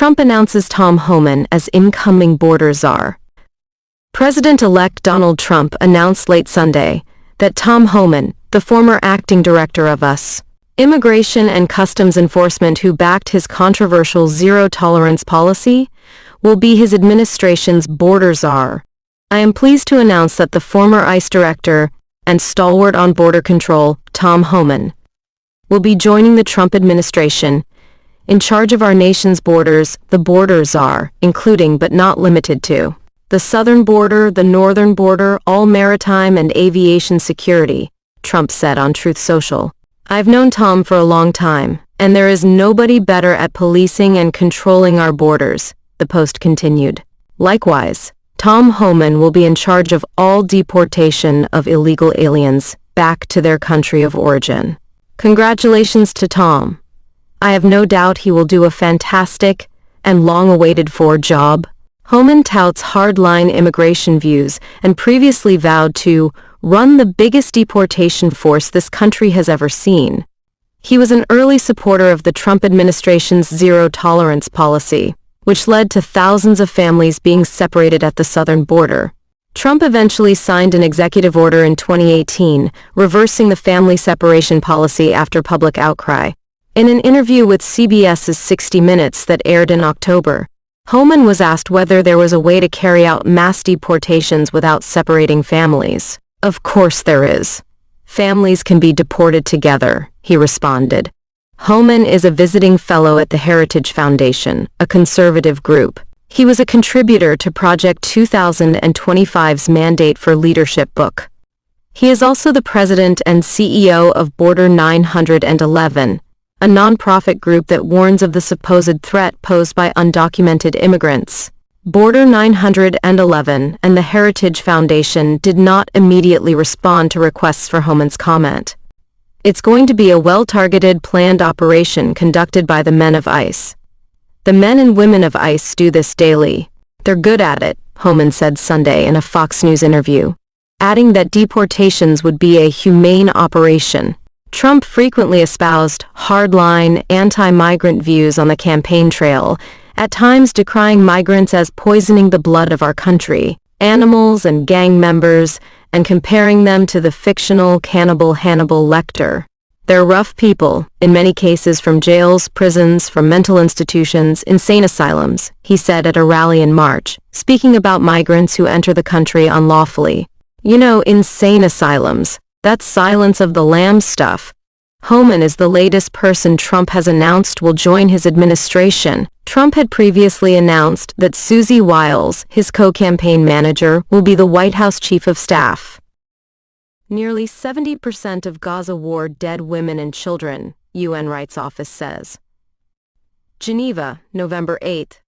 Trump announces Tom Homan as incoming border czar. President-elect Donald Trump announced late Sunday that Tom Homan, the former acting director of U.S. Immigration and Customs Enforcement who backed his controversial zero-tolerance policy, will be his administration's border czar. I am pleased to announce that the former ICE director and stalwart on border control, Tom Homan, will be joining the Trump administration in charge of our nation's borders, the border czar, including but not limited to the southern border, the northern border, all maritime and aviation security, Trump said on Truth Social. I've known Tom for a long time, and there is nobody better at policing and controlling our borders, the Post continued. Likewise, Tom Homan will be in charge of all deportation of illegal aliens back to their country of origin. Congratulations to Tom. I have no doubt he will do a fantastic and long-awaited-for job. Homan touts hardline immigration views and previously vowed to run the biggest deportation force this country has ever seen. He was an early supporter of the Trump administration's zero-tolerance policy, which led to thousands of families being separated at the southern border. Trump eventually signed an executive order in 2018, reversing the family separation policy after public outcry. In an interview with CBS's 60 Minutes that aired in October, Homan was asked whether there was a way to carry out mass deportations without separating families. Of course there is. Families can be deported together, he responded. Homan is a visiting fellow at the Heritage Foundation, a conservative group. He was a contributor to Project 2025's Mandate for Leadership book. He is also the president and CEO of Border 911, a nonprofit group that warns of the supposed threat posed by undocumented immigrants. Border 911 and the Heritage Foundation did not immediately respond to requests for Homan's comment. It's going to be a well-targeted, planned operation conducted by the men of ICE. The men and women of ICE do this daily. They're good at it, Homan said Sunday in a Fox News interview, adding that deportations would be a humane operation. Trump frequently espoused hardline, anti-migrant views on the campaign trail, at times decrying migrants as poisoning the blood of our country, animals and gang members, and comparing them to the fictional cannibal Hannibal Lecter. They're rough people, in many cases from jails, prisons, from mental institutions, insane asylums, he said at a rally in March, speaking about migrants who enter the country unlawfully. You know, insane asylums. That's Silence of the Lambs stuff. Homan is the latest person Trump has announced will join his administration. Trump had previously announced that Susie Wiles, his co-campaign manager, will be the White House chief of staff. Nearly 70% of Gaza war dead women and children, UN Rights Office says. Geneva, November 8.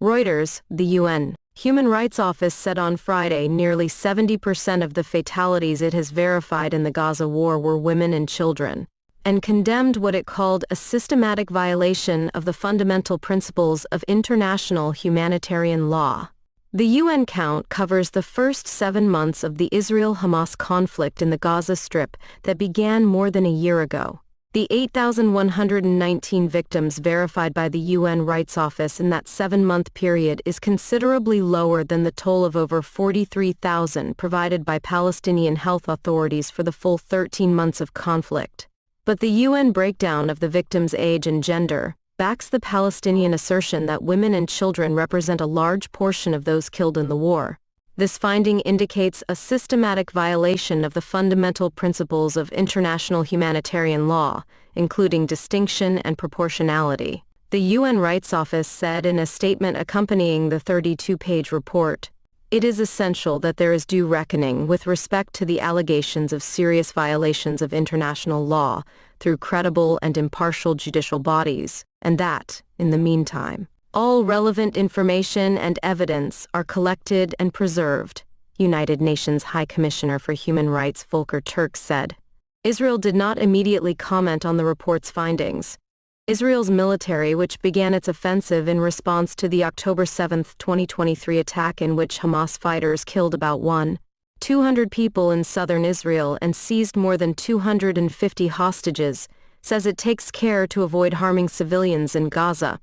Reuters, the UN Human Rights Office said on Friday nearly 70% of the fatalities it has verified in the Gaza war were women and children, and condemned what it called a systematic violation of the fundamental principles of international humanitarian law. The UN count covers the first 7 months of the Israel-Hamas conflict in the Gaza Strip that began more than a year ago. The 8,119 victims verified by the UN Rights Office in that 7-month period is considerably lower than the toll of over 43,000 provided by Palestinian health authorities for the full 13 months of conflict. But the UN breakdown of the victims' age and gender backs the Palestinian assertion that women and children represent a large portion of those killed in the war. This finding indicates a systematic violation of the fundamental principles of international humanitarian law, including distinction and proportionality, the UN Rights Office said in a statement accompanying the 32-page report. It is essential that there is due reckoning with respect to the allegations of serious violations of international law through credible and impartial judicial bodies, and that, in the meantime, all relevant information and evidence are collected and preserved, United Nations High Commissioner for Human Rights Volker Turk said. Israel did not immediately comment on the report's findings. Israel's military, which began its offensive in response to the October 7, 2023 attack in which Hamas fighters killed about 1,200 people in southern Israel and seized more than 250 hostages, says it takes care to avoid harming civilians in Gaza.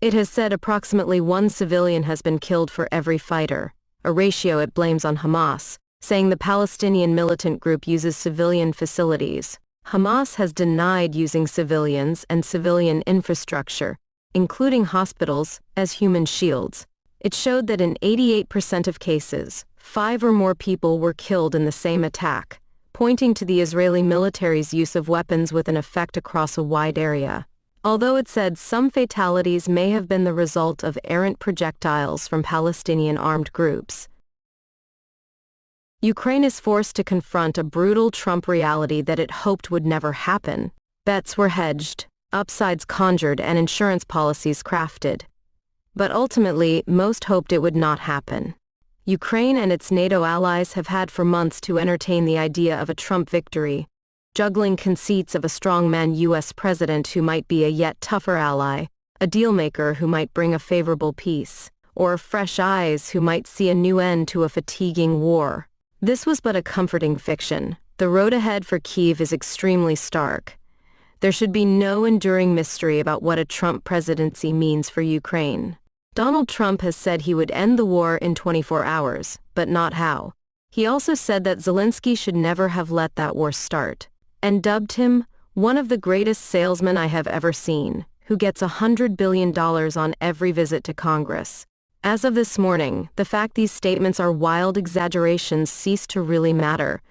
It has said approximately one civilian has been killed for every fighter, a ratio it blames on Hamas, saying the Palestinian militant group uses civilian facilities. Hamas has denied using civilians and civilian infrastructure, including hospitals, as human shields. It showed that in 88% of cases, 5 or more people were killed in the same attack, pointing to the Israeli military's use of weapons with an effect across a wide area. Although it said some fatalities may have been the result of errant projectiles from Palestinian armed groups. Ukraine is forced to confront a brutal Trump reality that it hoped would never happen. Bets were hedged, upsides conjured, and insurance policies crafted. But ultimately, most hoped it would not happen. Ukraine and its NATO allies have had for months to entertain the idea of a Trump victory, juggling conceits of a strongman U.S. president who might be a yet tougher ally, a dealmaker who might bring a favorable peace, or fresh eyes who might see a new end to a fatiguing war. This was but a comforting fiction. The road ahead for Kyiv is extremely stark. There should be no enduring mystery about what a Trump presidency means for Ukraine. Donald Trump has said he would end the war in 24 hours, but not how. He also said that Zelensky should never have let that war start, and dubbed him one of the greatest salesmen I have ever seen, who gets $100 billion on every visit to Congress. As of this morning, the fact these statements are wild exaggerations ceased to really matter.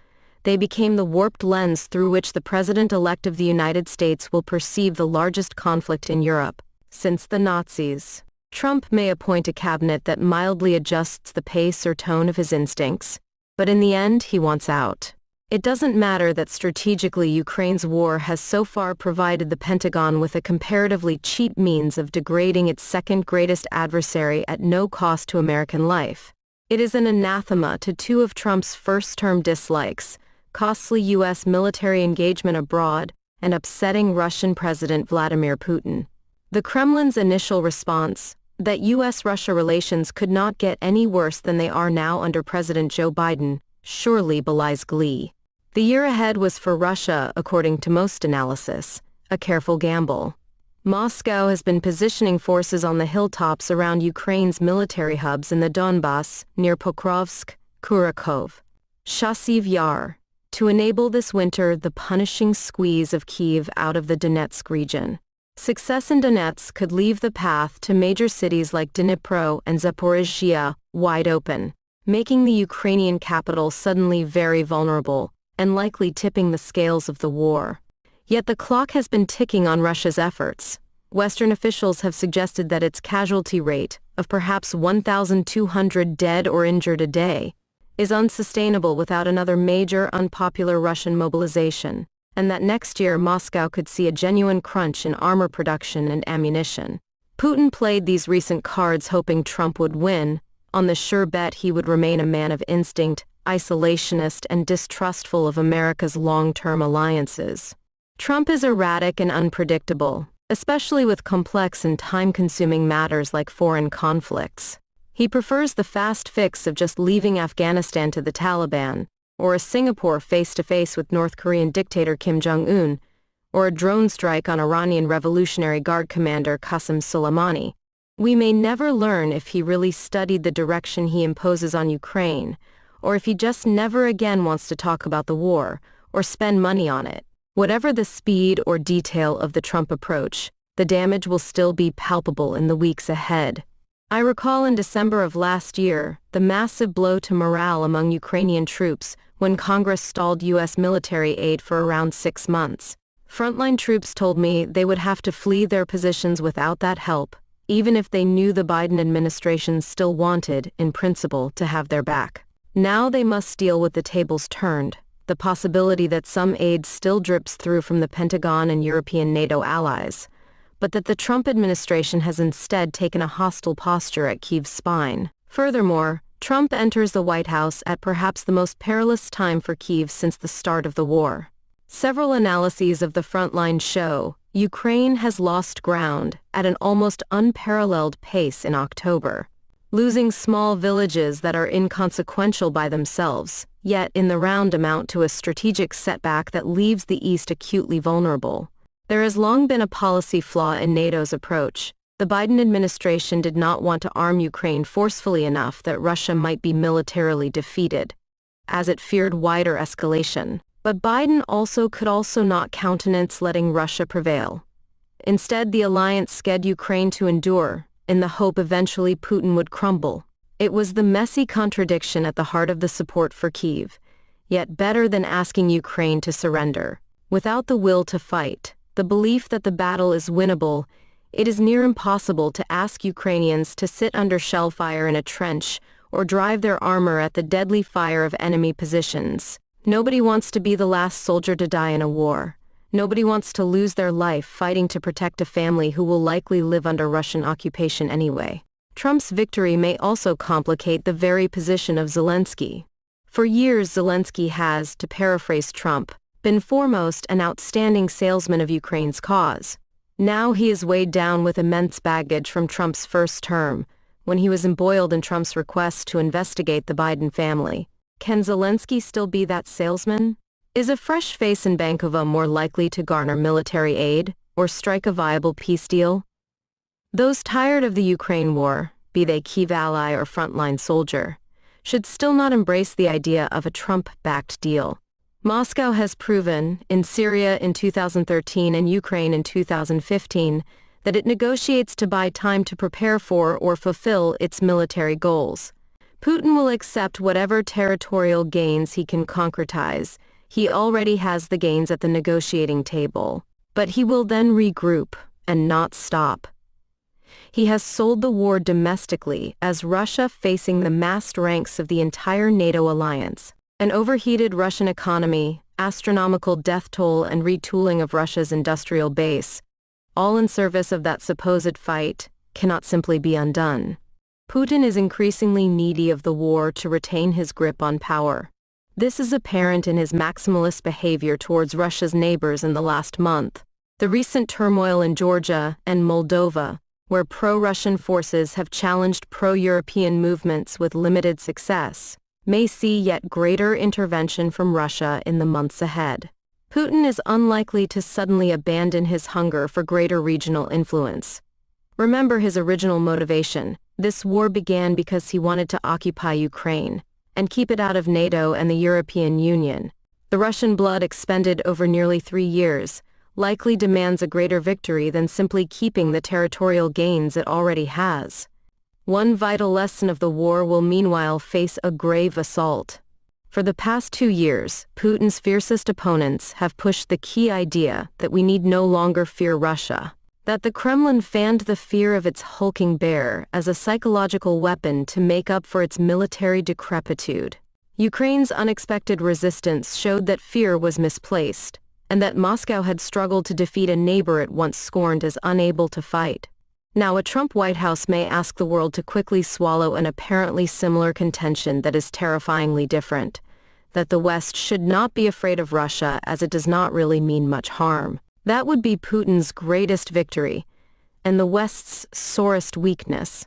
They became the warped lens through which the president-elect of the United States will perceive the largest conflict in Europe since the Nazis. Trump may appoint a cabinet that mildly adjusts the pace or tone of his instincts, but in the end he wants out. It doesn't matter that strategically Ukraine's war has so far provided the Pentagon with a comparatively cheap means of degrading its second greatest adversary at no cost to American life. It is an anathema to 2 of Trump's first-term dislikes, costly U.S. military engagement abroad, and upsetting Russian President Vladimir Putin. The Kremlin's initial response, that U.S.-Russia relations could not get any worse than they are now under President Joe Biden, surely belies glee. The year ahead was for Russia, according to most analysis, a careful gamble. Moscow has been positioning forces on the hilltops around Ukraine's military hubs in the Donbass, near Pokrovsk, Kurakhove, Chasiv Yar, to enable this winter the punishing squeeze of Kyiv out of the Donetsk region. Success in Donetsk could leave the path to major cities like Dnipro and Zaporizhzhia wide open, making the Ukrainian capital suddenly very vulnerable, and likely tipping the scales of the war. Yet the clock has been ticking on Russia's efforts. Western officials have suggested that its casualty rate, of perhaps 1,200 dead or injured a day, is unsustainable without another major unpopular Russian mobilization, and that next year Moscow could see a genuine crunch in armor production and ammunition. Putin played these recent cards hoping Trump would win, on the sure bet he would remain a man of instinct, isolationist, and distrustful of America's long-term alliances. Trump is erratic and unpredictable, especially with complex and time-consuming matters like foreign conflicts. He prefers the fast fix of just leaving Afghanistan to the Taliban, or a Singapore face-to-face with North Korean dictator Kim Jong-un, or a drone strike on Iranian Revolutionary Guard commander Qasem Soleimani. We may never learn if he really studied the direction he imposes on Ukraine, or if he just never again wants to talk about the war, or spend money on it. Whatever the speed or detail of the Trump approach, the damage will still be palpable in the weeks ahead. I recall in December of last year, the massive blow to morale among Ukrainian troops when Congress stalled U.S. military aid for around 6 months. Frontline troops told me they would have to flee their positions without that help, even if they knew the Biden administration still wanted, in principle, to have their back. Now they must deal with the tables turned, the possibility that some aid still drips through from the Pentagon and European NATO allies, but that the Trump administration has instead taken a hostile posture at Kyiv's spine. Furthermore, Trump enters the White House at perhaps the most perilous time for Kyiv since the start of the war. Several analyses of the frontline show Ukraine has lost ground at an almost unparalleled pace in October, losing small villages that are inconsequential by themselves, yet in the round amount to a strategic setback that leaves the East acutely vulnerable. There has long been a policy flaw in NATO's approach. The Biden administration did not want to arm Ukraine forcefully enough that Russia might be militarily defeated, as it feared wider escalation. But Biden could also not countenance letting Russia prevail. Instead, the alliance sched Ukraine to endure, in the hope eventually Putin would crumble. It was the messy contradiction at the heart of the support for Kyiv, yet better than asking Ukraine to surrender. Without the will to fight, the belief that the battle is winnable, it is near impossible to ask Ukrainians to sit under shell fire in a trench or drive their armor at the deadly fire of enemy positions. Nobody wants to be the last soldier to die in a war. Nobody wants to lose their life fighting to protect a family who will likely live under Russian occupation anyway. Trump's victory may also complicate the very position of Zelensky. For years, Zelensky has, to paraphrase Trump, been foremost an outstanding salesman of Ukraine's cause. Now he is weighed down with immense baggage from Trump's first term, when he was embroiled in Trump's request to investigate the Biden family. Can Zelensky still be that salesman? Is a fresh face in Bankova more likely to garner military aid or strike a viable peace deal? Those tired of the Ukraine war, be they Kyiv ally or frontline soldier, should still not embrace the idea of a Trump-backed deal. Moscow has proven, in Syria in 2013 and Ukraine in 2015, that it negotiates to buy time to prepare for or fulfill its military goals. Putin will accept whatever territorial gains he can concretize. He already has the gains at the negotiating table, but he will then regroup and not stop. He has sold the war domestically as Russia facing the massed ranks of the entire NATO alliance. An overheated Russian economy, astronomical death toll and retooling of Russia's industrial base, all in service of that supposed fight, cannot simply be undone. Putin is increasingly needy of the war to retain his grip on power. This is apparent in his maximalist behavior towards Russia's neighbors in the last month. The recent turmoil in Georgia and Moldova, where pro-Russian forces have challenged pro-European movements with limited success, may see yet greater intervention from Russia in the months ahead. Putin is unlikely to suddenly abandon his hunger for greater regional influence. Remember his original motivation. This war began because he wanted to occupy Ukraine and keep it out of NATO and the European Union. The Russian blood expended over nearly 3 years likely demands a greater victory than simply keeping the territorial gains it already has. One vital lesson of the war will meanwhile face a grave assault. For the past 2 years, Putin's fiercest opponents have pushed the key idea that we need no longer fear Russia, that the Kremlin fanned the fear of its hulking bear as a psychological weapon to make up for its military decrepitude. Ukraine's unexpected resistance showed that fear was misplaced, and that Moscow had struggled to defeat a neighbor it once scorned as unable to fight. Now a Trump White House may ask the world to quickly swallow an apparently similar contention that is terrifyingly different, that the West should not be afraid of Russia as it does not really mean much harm. That would be Putin's greatest victory, and the West's sorest weakness.